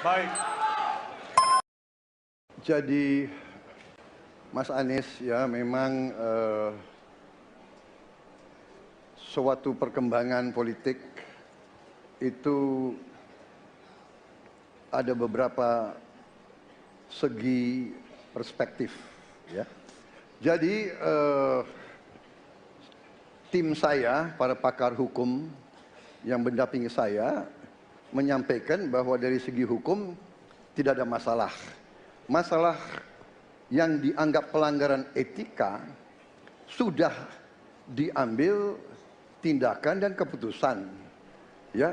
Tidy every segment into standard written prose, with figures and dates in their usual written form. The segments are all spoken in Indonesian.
Baik. Jadi Mas Anies ya memang suatu perkembangan politik itu ada beberapa segi perspektif ya. Jadi tim saya, para pakar hukum yang mendampingi saya menyampaikan bahwa dari segi hukum tidak ada masalah. Masalah yang dianggap pelanggaran etika sudah diambil tindakan dan keputusan ya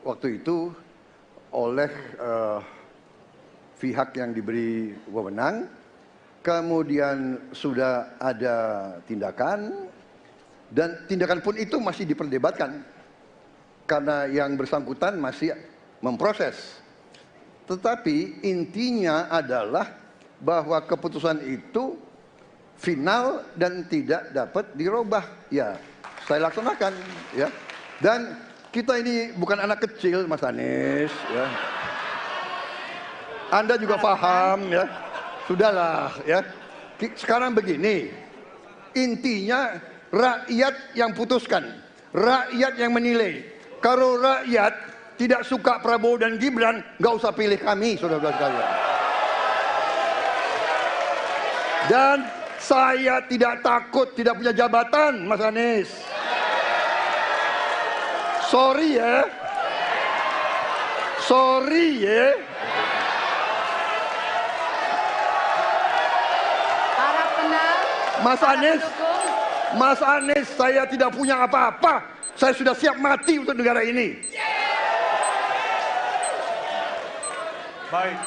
waktu itu oleh pihak yang diberi wewenang, kemudian sudah ada tindakan dan tindakan pun itu masih diperdebatkan karena yang bersangkutan masih memproses. Tetapi intinya adalah bahwa keputusan itu final dan tidak dapat dirubah. Ya, saya laksanakan ya. Dan kita ini bukan anak kecil, Mas Anies ya. Anda juga paham ya. Sudahlah ya. Sekarang begini. Intinya rakyat yang putuskan, rakyat yang menilai. Kalau rakyat tidak suka Prabowo dan Gibran, nggak usah pilih kami, saudara-saudara sekalian. Dan saya tidak takut tidak punya jabatan, Mas Anies. Sorry ya. Sorry ya. Para Mas Anies, saya tidak punya apa-apa. Saya sudah siap mati untuk negara ini. Baik.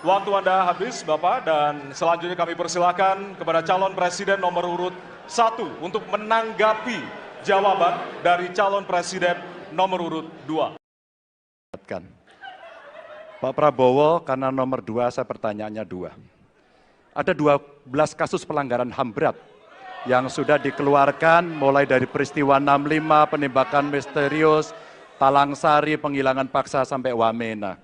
Waktu Anda habis, Bapak, dan selanjutnya kami persilakan kepada calon presiden nomor urut 1 untuk menanggapi jawaban dari calon presiden nomor urut 2. Pak Prabowo, karena nomor 2 saya pertanyaannya 2. Ada 12 kasus pelanggaran HAM berat yang sudah dikeluarkan mulai dari peristiwa 65, penembakan misterius, Talang Sari, penghilangan paksa sampai Wamena.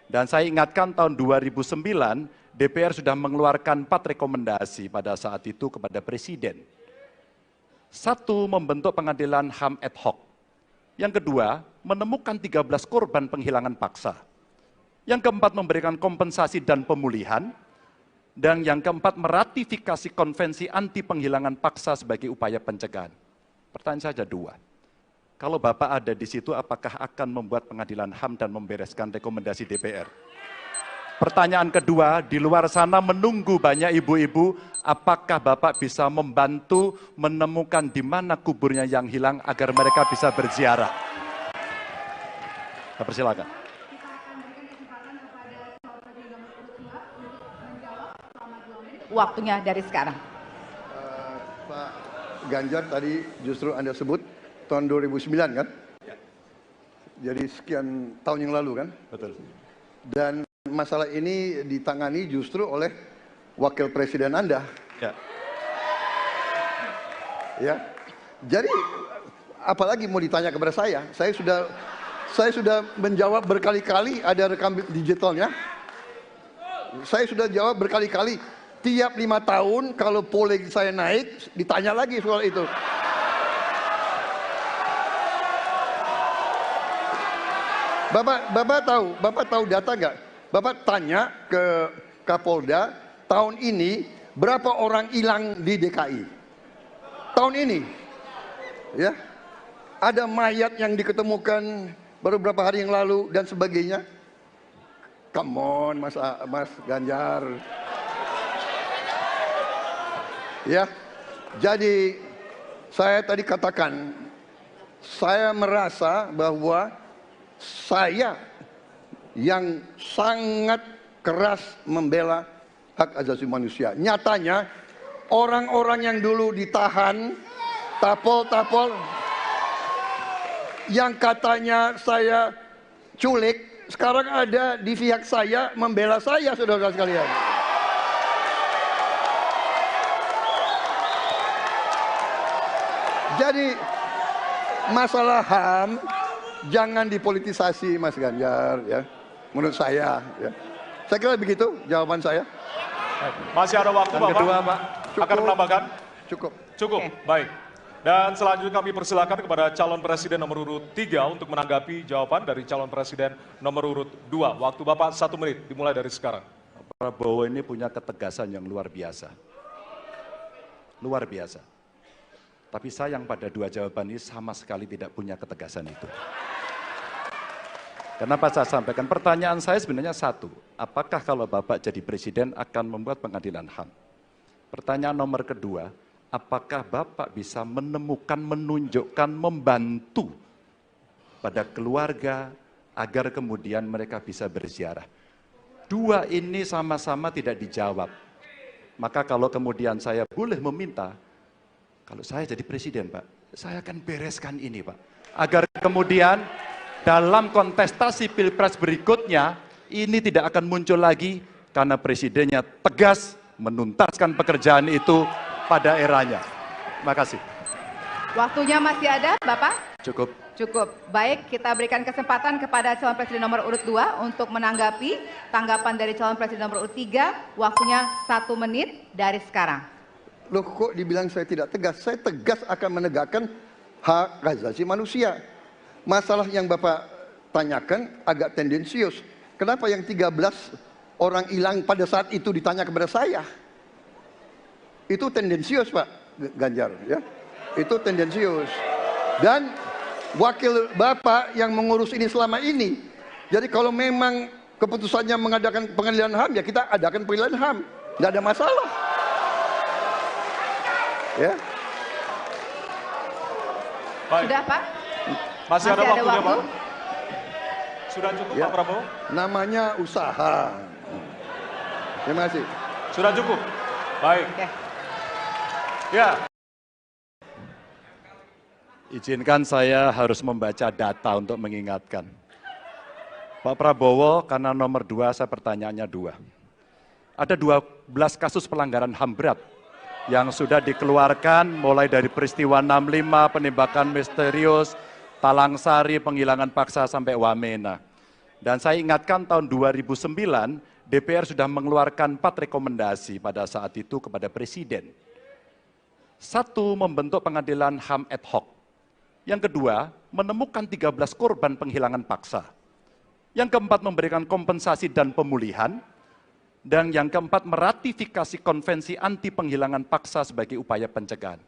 Dan saya ingatkan tahun 2009 DPR sudah mengeluarkan 4 rekomendasi pada saat itu kepada Presiden. 1, membentuk pengadilan HAM ad hoc. Yang kedua, menemukan 13 korban penghilangan paksa. Yang keempat, memberikan kompensasi dan pemulihan. Dan yang keempat, meratifikasi konvensi anti penghilangan paksa sebagai upaya pencegahan. Pertanyaan saja 2. Kalau Bapak ada di situ, apakah akan membuat pengadilan HAM dan membereskan rekomendasi DPR? Pertanyaan kedua, di luar sana menunggu banyak ibu-ibu, apakah Bapak bisa membantu menemukan di mana kuburnya yang hilang agar mereka bisa berziarah? Saya persilakan. Waktunya dari sekarang. Pak Ganjar tadi justru Anda sebut tahun 2009 kan? Ya. Jadi sekian tahun yang lalu kan? Betul. Dan masalah ini ditangani justru oleh wakil presiden Anda. Ya. Ya. Jadi apalagi mau ditanya kepada saya? Saya sudah menjawab berkali-kali, ada rekam digitalnya. Saya sudah jawab berkali-kali. Tiap 5 tahun kalau polling saya naik, ditanya lagi soal itu. Bapak tahu data nggak? Bapak tanya ke Kapolda, tahun ini berapa orang hilang di DKI? Tahun ini, ya, ada mayat yang diketemukan baru beberapa hari yang lalu dan sebagainya. Come on, Mas Ganjar. Ya, jadi saya tadi katakan, saya merasa bahwa saya yang sangat keras membela hak asasi manusia. Nyatanya orang-orang yang dulu ditahan, tapol-tapol, yang katanya saya culik, sekarang ada di pihak saya membela saya, saudara-saudara sekalian. Jadi masalah HAM jangan dipolitisasi Mas Ganjar ya. Menurut saya ya. Saya kira begitu jawaban saya. Masih ada waktu Yang Bapak? kedua, Pak. Akan menambahkan? Cukup. Cukup, baik. Dan selanjutnya kami persilakan kepada calon presiden nomor urut 3 untuk menanggapi jawaban dari calon presiden nomor urut 2. Waktu Bapak 1 menit, dimulai dari sekarang. Prabowo ini punya ketegasan yang luar biasa. Luar biasa. Tapi sayang pada dua jawaban ini sama sekali tidak punya ketegasan itu. Kenapa saya sampaikan? Pertanyaan saya sebenarnya satu. Apakah kalau Bapak jadi presiden akan membuat pengadilan HAM? Pertanyaan nomor kedua, apakah Bapak bisa menemukan, menunjukkan, membantu pada keluarga agar kemudian mereka bisa berziarah? Dua ini sama-sama tidak dijawab. Maka kalau kemudian saya boleh meminta, kalau saya jadi presiden Pak, saya akan bereskan ini Pak. Agar kemudian dalam kontestasi pilpres berikutnya, ini tidak akan muncul lagi karena presidennya tegas menuntaskan pekerjaan itu pada eranya. Terima kasih. Waktunya masih ada, Bapak? Cukup. Cukup. Baik, kita berikan kesempatan kepada calon presiden nomor urut 2 untuk menanggapi tanggapan dari calon presiden nomor urut 3. Waktunya 1 menit dari sekarang. Loh kok dibilang saya tidak tegas? Saya tegas akan menegakkan hak asasi manusia. Masalah yang Bapak tanyakan agak tendensius. Kenapa yang 13 orang hilang pada saat itu ditanya kepada saya? Itu tendensius Pak Ganjar ya. Itu tendensius. Dan wakil Bapak yang mengurus ini selama ini. Jadi kalau memang keputusannya mengadakan pengadilan HAM, ya kita adakan pengadilan HAM. Tidak ada masalah. Ya. Baik. Sudah Pak? Masih ada waktunya waktu? Pak? Sudah cukup Ya. Pak Prabowo? Namanya usaha. Terima kasih. Sudah cukup? Baik. Oke. Ya. Izinkan saya harus membaca data untuk mengingatkan. Pak Prabowo, karena nomor 2, saya pertanyaannya 2. Ada 12 kasus pelanggaran HAM berat yang sudah dikeluarkan mulai dari peristiwa 65, penembakan misterius, Talang Sari, penghilangan paksa sampai Wamena. Dan saya ingatkan tahun 2009, DPR sudah mengeluarkan 4 rekomendasi pada saat itu kepada Presiden. 1, membentuk pengadilan HAM ad hoc. Yang kedua, menemukan 13 korban penghilangan paksa. Yang keempat, memberikan kompensasi dan pemulihan. Dan yang keempat, meratifikasi konvensi anti penghilangan paksa sebagai upaya pencegahan.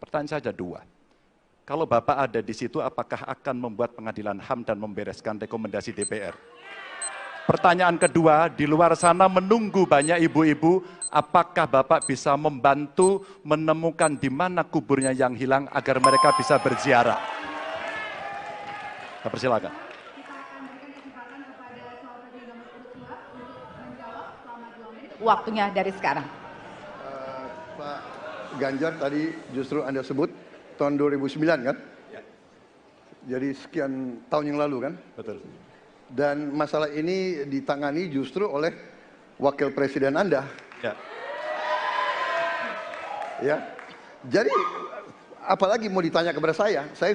Pertanyaan saja 2. Kalau Bapak ada di situ, apakah akan membuat pengadilan HAM dan membereskan rekomendasi DPR? Pertanyaan kedua, di luar sana menunggu banyak ibu-ibu, apakah Bapak bisa membantu menemukan di mana kuburnya yang hilang agar mereka bisa berziarah? Saya persilakan. Waktunya dari sekarang. Pak Ganjar tadi justru Anda sebut tahun 2009 kan? Ya. Jadi sekian tahun yang lalu kan? Betul. Dan masalah ini ditangani justru oleh wakil presiden Anda. Ya. Ya. Jadi apalagi mau ditanya kepada saya? Saya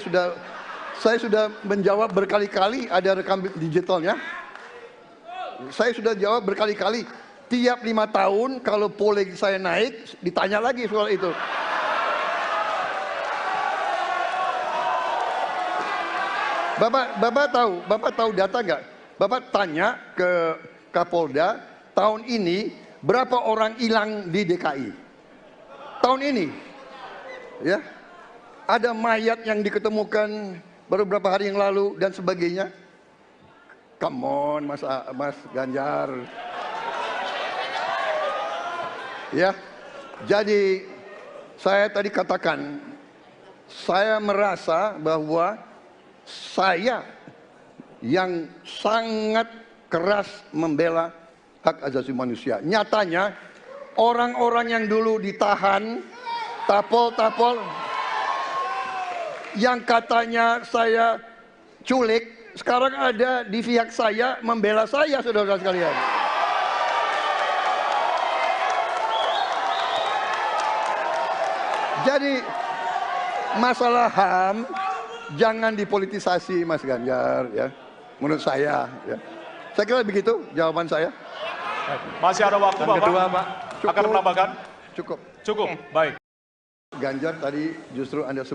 sudah menjawab berkali-kali, ada rekam digitalnya. Saya sudah jawab berkali-kali. Tiap 5 tahun kalau polling saya naik, ditanya lagi soal itu. Bapak tahu data nggak? Bapak tanya ke Kapolda, tahun ini berapa orang hilang di DKI? Tahun ini, ya, ada mayat yang diketemukan baru beberapa hari yang lalu dan sebagainya. Come on, Mas Ganjar. Ya, jadi saya tadi katakan, saya merasa bahwa saya yang sangat keras membela hak asasi manusia. Nyatanya orang-orang yang dulu ditahan, tapol-tapol, yang katanya saya culik, sekarang ada di pihak saya membela saya, saudara sekalian. Jadi masalah HAM jangan dipolitisasi Mas Ganjar ya. Menurut saya ya. Saya kira begitu jawaban saya. Masih ada waktu Yang Bapak? kedua, Pak. Akan menambahkan? Cukup. Cukup, baik. Ganjar tadi justru Anda sebut